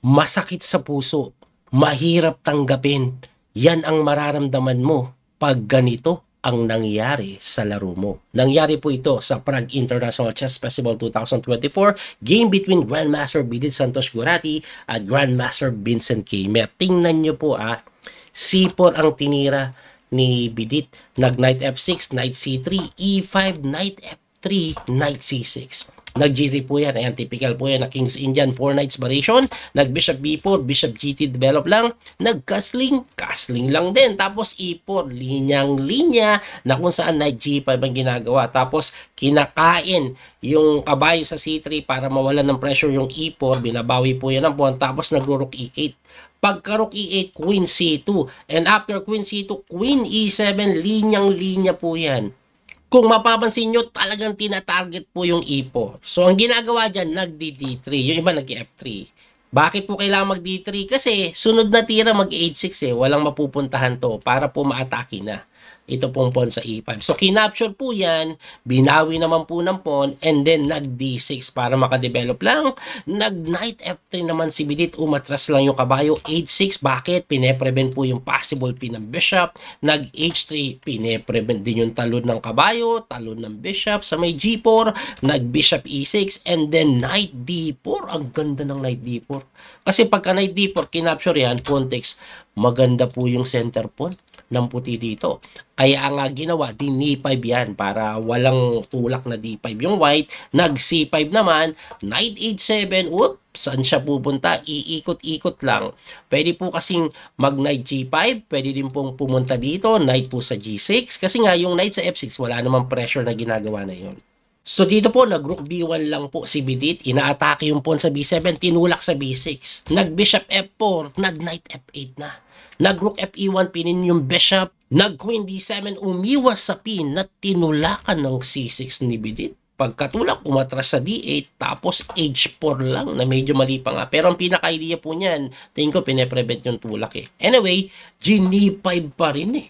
masakit sa puso, mahirap tanggapin. Yan ang mararamdaman mo pag ganito ang nangyari sa laro mo. Nangyari po ito sa Prague International Chess Festival 2024, game between Grandmaster Bidit Santos Gurati at Grandmaster Vincent Keymer. Tingnan nyo po C4 ang tinira ni Bidit. Nag-Knight F6, Knight C3, E5, Knight F3, Knight C6. Nag-G3 po yan. Ayan, typical po yan na King's Indian 4 Knights variation. Nag-Bishop B4, Bishop GT develop lang. Nag-Castling, Castling lang din. Tapos E4, linyang-linya na kung saan Knight G5 ang ginagawa. Tapos kinakain yung kabayo sa C3 para mawalan ng pressure yung E4. Binabawi po yan ng pawn. Tapos nagro-Rook E8. Pagka Rook E8, Queen C2. And after Queen C2, Queen E7, linyang-linya po yan. Kung mapapansin nyo, talagang tinatarget po yung E4. So, ang ginagawa dyan, nag-D3. Yung iba nag-F3. Bakit po kailangan mag-D3? Kasi, sunod na tira mag-H6 Walang mapupuntahan to para po ma-atake na. Ito pong pawn sa E5. So, kinapture po yan, binawi naman po ng pawn, and then nag-D6 para makadevelop lang. Nag-Knight F3 naman si Bidit, umatras lang yung kabayo. H6, bakit? Pine-prevent po yung possible pin ng bishop. Nag-H3, pine-prevent din yung talon ng kabayo, talon ng bishop sa may G4. Nag-Bishop E6, and then Knight D4. Ang ganda ng Knight D4. Kasi pagka Knight D4, kinapture yan, pawn takes, maganda po yung center pawn ng puti dito. Kaya nga ginawa, din-E5 yan para walang tulak na D5 yung white. Nag-C5 naman, Knight H7, saan siya pupunta? Iikot-ikot lang. Pwede po kasing mag-Knight G5, pwede din pong pumunta dito, Knight po sa G6. Kasi nga yung Knight sa F6, wala namang pressure na ginagawa na yon. So dito po, nag-Rook B1 lang po si Bidit. Inaatake yung pawn sa B7, tinulak sa B6. Nag-Bishop F4, nag-Knight F8 na. Nag-Rook Fe1, pinin yung bishop. Nag-Queen D7, umiwas sa pin na tinulakan ng C6 ni Bidit. Pagkatulak, umatras sa D8, tapos H4 lang na medyo mali pa nga. Pero ang pinaka-idea po niyan, tingin ko pine-prevent yung tulak Anyway, G5 pa rin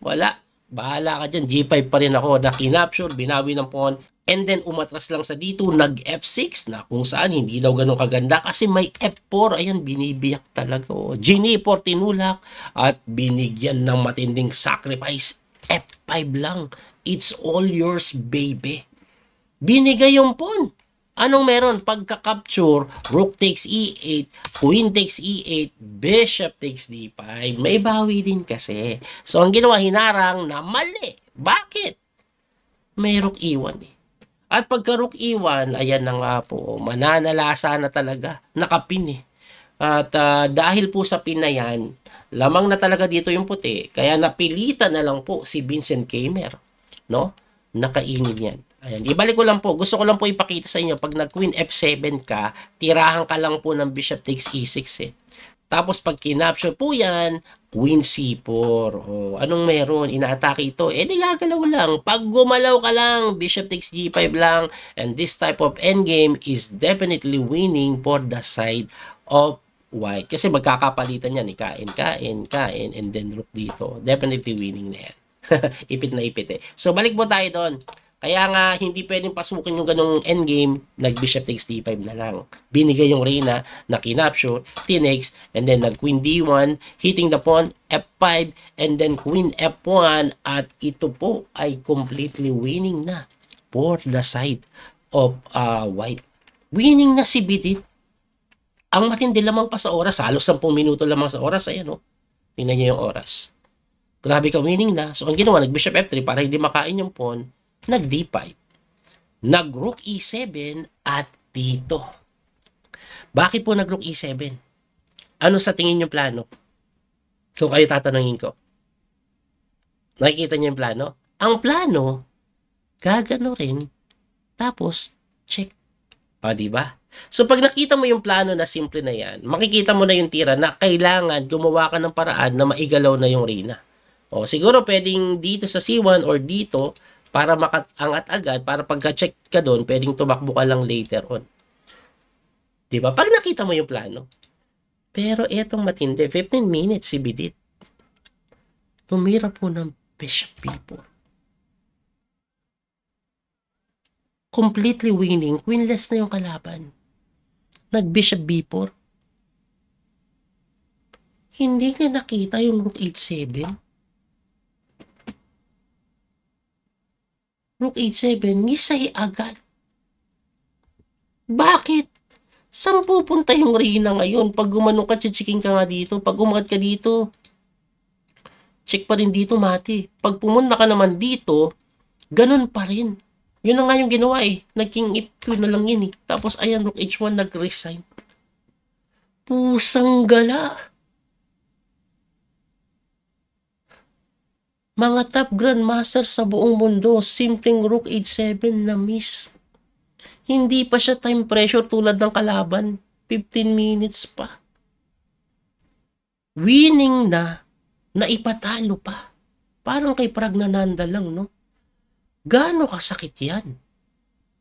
Wala. Bahala ka dyan, G5 pa rin ako na kinapture, binawi ng pawn. And then, umatras lang sa dito, nag-F6 na kung saan hindi daw ganun kaganda kasi may F4. Ayan, binibiyak talaga. G4 tinulak at binigyan ng matinding sacrifice. F5 lang. It's all yours, baby. Binigay yung pawn. Anong meron? Pagka-capture, Rook takes E8, Queen takes E8, Bishop takes D5. May bawi din kasi. So, ang ginawa, hinarang na mali. Bakit? May Rook E1 At pagka Rook E1, ayan na nga po, mananalasa na talaga, nakapin At dahil po sa pin na yan, lamang na talaga dito yung puti, kaya napilitan na lang po si Vincent Keymer, no? Nakainin yan. Ayan, ibalik ko lang po, gusto ko lang po ipakita sa inyo, pag nag-Queen F7 ka, tirahan ka lang po ng Bishop takes E6 Tapos pag kinapture po yan, Queen C4. Anong meron? Inaatake ito. Gagalaw lang. Pag gumalaw ka lang, Bishop takes G5 lang. And this type of endgame is definitely winning for the side of white. Kasi magkakapalitan yan. Kain, and then rook dito. Definitely winning na yan. Ipit na ipit So, balik po tayo doon. Kaya nga, hindi pwedeng pasukin yung ganong endgame, nag-Bishop takes D5 na lang. Binigay yung Reyna na kinapture, tinakes, and then nag-Queen D1, hitting the pawn, F5, and then Queen F1, at ito po ay completely winning na for the side of white. Winning na si Bidit. Ang matindi lamang pa sa oras, halos 10 minuto lamang sa oras, ayan Tingnan niyo yung oras. Grabe ka, winning na. So, ang ginawa, nag-Bishop F3 para hindi makain yung pawn, nag-D5, nag-Rook E7 at dito. Bakit po nag-Rook E7? Ano sa tingin yung plano? Kung kayo tatanungin ko. Nakikita niyo yung plano? Ang plano, gagano rin, tapos check. Diba? So, pag nakita mo yung plano na simple na yan, makikita mo na yung tira na kailangan gumawa ka ng paraan na maigalaw na yung Reyna. Siguro pwedeng dito sa C1 or dito, para makaangat agad, para pagka-check ka doon, pwedeng tumakbo ka lang later on. Diba? Pag nakita mo yung plano. Pero etong matindi, 15 minutes si Bidit. Tumira po ng Bishop B4. Completely winning, queenless na yung kalaban. Nag-Bishop B4. Hindi niya nakita yung Rook H7. Rook H7, ngisay agad. Bakit? Saan pupunta yung Reyna ngayon? Pag gumanong ka, chichiking ka nga dito. Pag umangat ka dito, check pa rin dito, mati. Pag pumunta ka naman dito, ganun pa rin. Yun na nga yung ginawa eh. Naging F2 na lang yun eh. Tapos ayan, Rook H1 nag-resign. Pusang gala. Mga top grandmaster sa buong mundo, simpleng Rook H7 na miss. Hindi pa siya time pressure tulad ng kalaban. 15 minutes pa. Winning na ipatalo pa. Parang kay Pragnananda lang, no? Gaano kasakit yan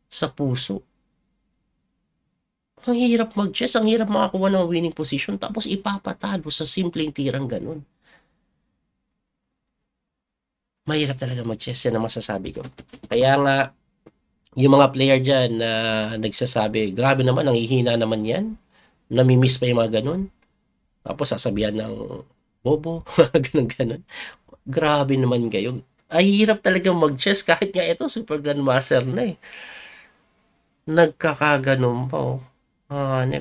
sa puso? Ang hirap mag-chess, ang hirap makakuha ng winning position tapos ipapatalo sa simpleng tirang ganun. Mahirap talaga mag-chess, yan ang masasabi ko. Kaya nga, yung mga player dyan na nagsasabi, grabe naman, nanghihina naman yan. Namimiss pa yung mga ganun. Tapos sasabihan ng bobo, ganun-ganun. Grabe naman kayo. Ay, hirap talaga mag-chess kahit nga ito, Super Grandmaster na eh. Nagkakaganon pa oh.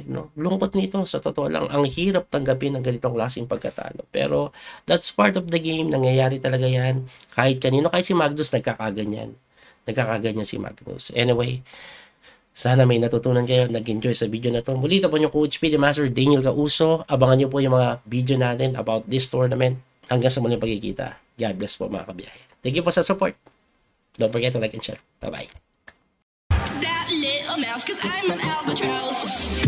No? Lungkot nito, sa totoo lang. Ang hirap tanggapin ng ganitong klaseng pagkatalo. Pero that's part of the game. Nangyayari talaga yan. Kahit kanino, kahit si Magnus nagkakaganyan. Nagkakaganyan si Magnus. Anyway, sana may natutunan kayo, nag-enjoy sa video na to. Muli ito po yung Coach P, the Master Daniel Causo. Abangan nyo po yung mga video natin about this tournament. Hanggang sa muling pagkikita. God bless po mga kabiyahe. Thank you po sa support. Don't forget to like and share. Bye-bye. That little mouse, 'cause I'm an albatross.